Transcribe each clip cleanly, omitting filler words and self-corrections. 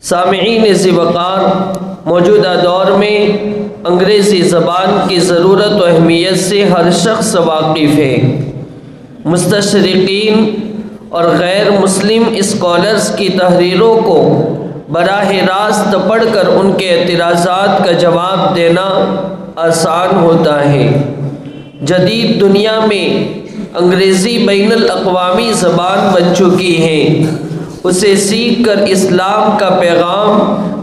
सामईन ज़िवक़ार, मौजूदा दौर में अंग्रेज़ी ज़बान की ज़रूरत व अहमियत से हर शख्स वाकिफ़ है। मुस्तशरिकीन और गैर मुस्लिम स्कॉलर्स की तहरीरों को बराह रास्त पढ़कर उनके एतराज़ात का जवाब देना आसान होता है। जदीद दुनिया में अंग्रेज़ी बैनुल अक़वामी ज़बान बन चुकी है। उसे सीख कर इस्लाम का पैगाम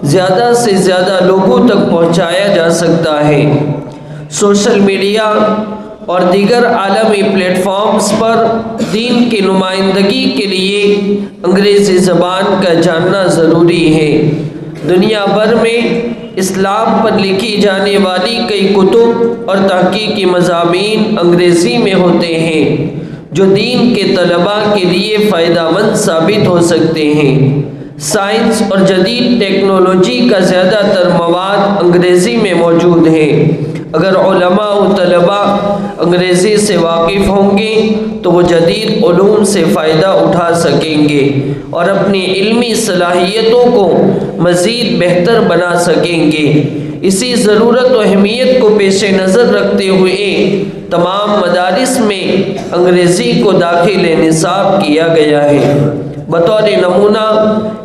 ज़्यादा से ज़्यादा लोगों तक पहुँचाया जा सकता है। सोशल मीडिया और दीगर आलमी प्लेटफॉर्म्स पर दीन की नुमाइंदगी के लिए अंग्रेज़ी ज़बान का जानना ज़रूरी है। दुनिया भर में इस्लाम पर लिखी जाने वाली कई कुतुब और तहकीकी मज़ामीन अंग्रेज़ी में होते हैं, जो दीन के तलबा के लिए फ़ायदेमंद साबित हो सकते हैं। साइंस और जदीद टेक्नोलॉजी का ज़्यादातर मवाद अंग्रेज़ी में मौजूद है। अगर उलमा व तलबा अंग्रेज़ी से वाकिफ़ होंगे तो वो जदीद उलूम से फ़ायदा उठा सकेंगे और अपनी इल्मी सलाहियतों को मज़ीद बेहतर बना सकेंगे। इसी ज़रूरत व अहमियत को पेश नज़र रखते हुए तमाम मदारिस में अंग्रेज़ी को दाखिल निसाब किया गया है। बतौर नमूना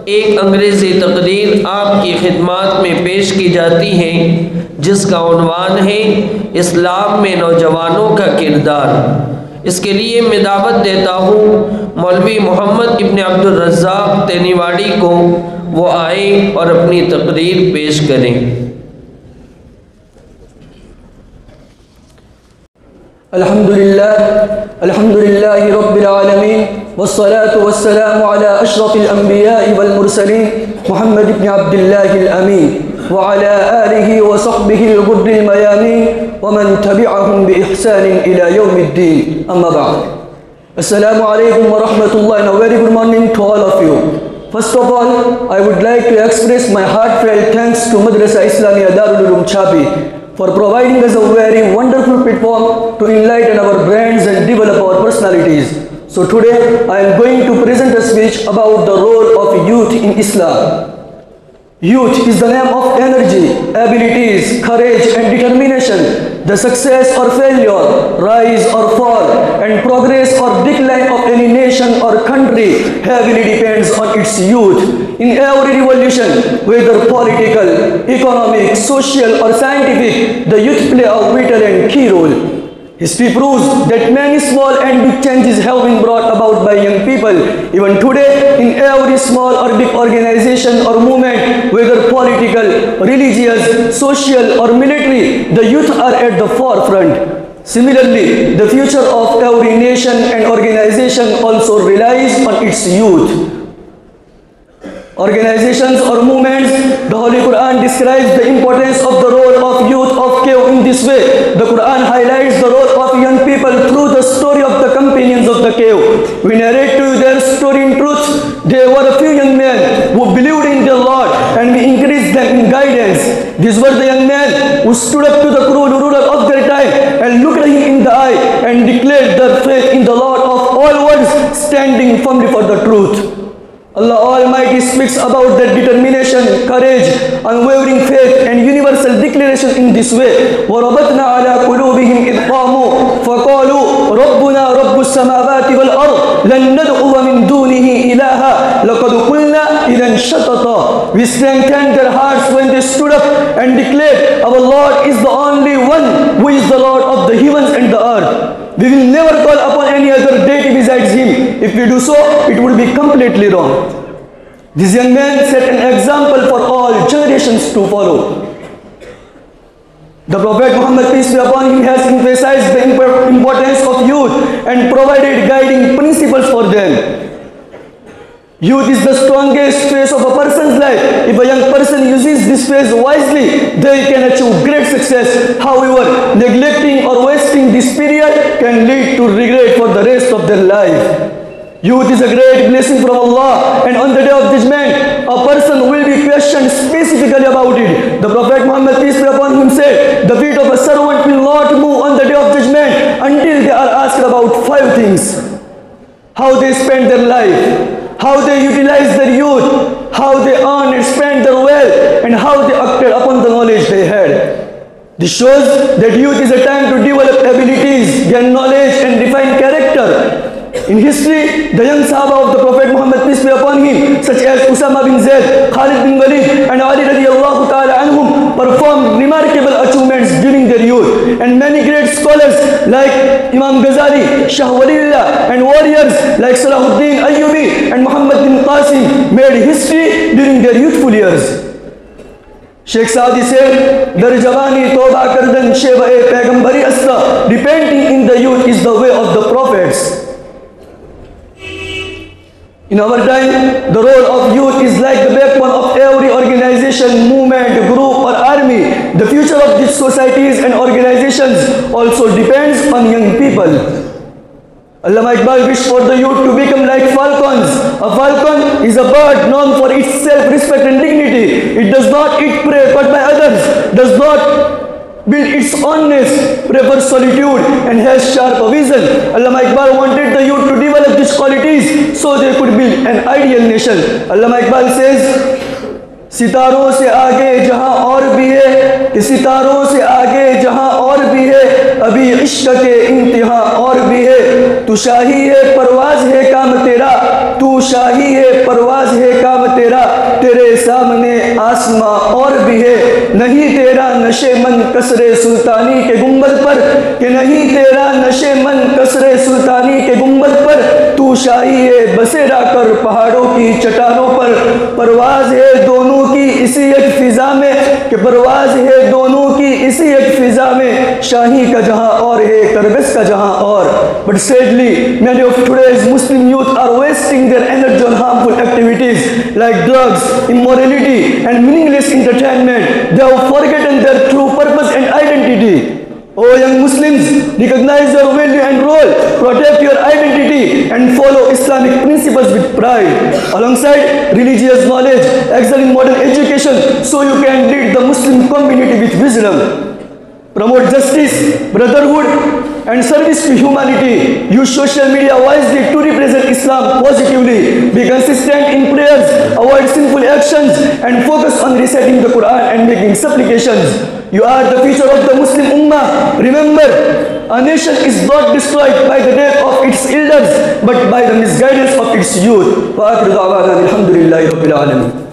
एक अंग्रेज़ी तकरीर आपकी खिदमत में पेश की जाती है, जिसका उन्वान है इस्लाम में नौजवानों का किरदार। इसके लिए मैं दावत देता हूँ मौलवी मोहम्मद इब्न अब्दुल रज़्ज़ाक़ तेनीवाड़ी को, वो आए और अपनी तकरीर पेश करें। अल्हम्दुलिल्लाहि रब्बिल आलमीन वस्सलातु वस्सलामु अला अशरफिल अंबिया'i वल मुरसलीन मोहम्मद इब्न अब्दिल्लाहिल अमीन व अला आलिहि व सहबिहिल गुर्रिल मयामीन व मन तबिअहुम बि इहसानिन इला यौमिद्दीन, अम्मा बअद। अस्सलामु अलैकुम व रहमतुल्लाहि and a very good morning to all of you. First of all, I would like to express my heartfelt thanks to Madrasa Islamiyya Darul Uloom Chapi for providing us a very wonderful platform to enlighten our brains and develop our personalities. So today I am going to present a speech about the role of youth in Islam. Youth is the name of energy, abilities, courage and determination. The success or failure, rise or fall, and progress or decline of any nation or country heavily depends on its youth. In every revolution, whether political, economic, social or scientific, the youth play a vital and key role. History proves that many small and big changes have been brought about by young people. Even today, in every small or big organization or movement, whether political, religious, social or military, the youth are at the forefront. Similarly, the future of every nation and organization also relies on its youth. Organizations or movements, the Holy Quran describes the importance of the role of youth of cave in this way. The Quran highlights the role of young people through the story of the companions of the cave. We narrate to you their story in truth. There were a few young men who believed in their Lord, and we increased them in guidance. These were the young men who stood up to the cruel ruler of their time and looked him in the eye and declared their faith in the Lord of all worlds, standing firmly for the truth. Allah Almighty speaks about their determination, courage, unwavering faith and universal declaration in this way. وَرَبَطْنَا عَلَى قُلُوبِهِمْ إِذْ قَامُوا فَقَالُوا رَبُّنَا رَبُّ السَّمَاوَاتِ وَالْأَرْضِ لَن نَّدْعُوَ مِن دُونِهِ إِلَٰهًا لَقَدْ قُلْنَا إِذًا شَطَطًا. We strengthened their hearts when they stood up and declared, our Lord is the only one who is the Lord of the heavens and the earth. We will never call upon any other deity besides him. If we do so, it would be completely wrong. This young man set an example for all generations to follow. The Prophet Muhammad, peace be upon him, has emphasized the importance of youth and provided guiding principles for them. Youth is the strongest phase of a person's life. If a young person uses this phase wisely, they can achieve great success. However, neglecting or wasting this period can lead to regret for the rest of their life. Youth is a great blessing from Allah, and on the day of judgment, a person will be questioned specifically about it. The Prophet Muhammad, peace be upon him, said, the feet of a servant will not move on the day of judgment until they are asked about 5 things. How they spend their life, how they utilize their youth, how they earn and spend This shows that youth is a time to develop abilities, gain knowledge and refine character. In history, the young Sahaba of the Prophet Muhammad, peace be upon him, such as Usama bin Zaid, Khalid bin Walid and Ali radiallahu ta'ala anhum, performed remarkable achievements during their youth. And many great scholars like Imam Ghazali, Shah Walillah and warriors like Salahuddin Ayyubi and Muhammad bin Qasim made history during their youthful years. Sheikh Saadi said, Dar jawani toba kardan sheva-e paygambari asta. Repenting in the youth is the way of the prophets. In our time, the role of youth is like the backbone of every organization, movement, group or army. The future of these societies and organizations also depends on young people. Allama Iqbal wished for the youth to become like falcons. A falcon is a bird known for its self-respect and dignity. It does not eat prey caught by others, does not build its own nest, prefers solitude and has sharp vision. Allama Iqbal wanted the youth to develop these qualities so they could build an ideal nation. Allama Iqbal says, सितारों से आगे जहां और भी है, कि सितारों से आगे जहां और भी है, अभी इश्क के इंतहा और भी है। तू शाही है परवाज है काम तेरा, तू शाही है परवाज है काम तेरा, तेरे सामने आसमां और भी है। नहीं तेरा नशे मन कसरे सुल्तानी के गुंबद पर, कि नहीं तेरा नशे मन कसरे सुल्तानी के गुंबद पर, तू शाही है बसेरा कर पहाड़ों की चट्टानों पर। परवाज है दोनों की इसी एक फिजा में, कि परवाज है दोनों की इसी एक फिजा में, शाही का जहां और है करबस का जहां और। But sadly, many of today's Muslim youth are wasting their energy on harmful activities like drugs, immorality and meaningless entertainment. They have forgotten their true purpose and identity. O young Muslims, recognize your value and role, protect your identity and follow Islamic principles with pride. Alongside religious knowledge, excel in modern education so you can lead the Muslim community with wisdom. Promote justice, brotherhood and service to humanity. Use social media wisely to represent Islam positively. Be consistent in prayers, avoid sinful actions and focus on reciting the Quran and making supplications. You are the future of the Muslim Ummah. Remember, a nation is not destroyed by the death of its elders, but by the misguidance of its youth. Wa akhiru da'wana alhamdulillahi rabbil alamin.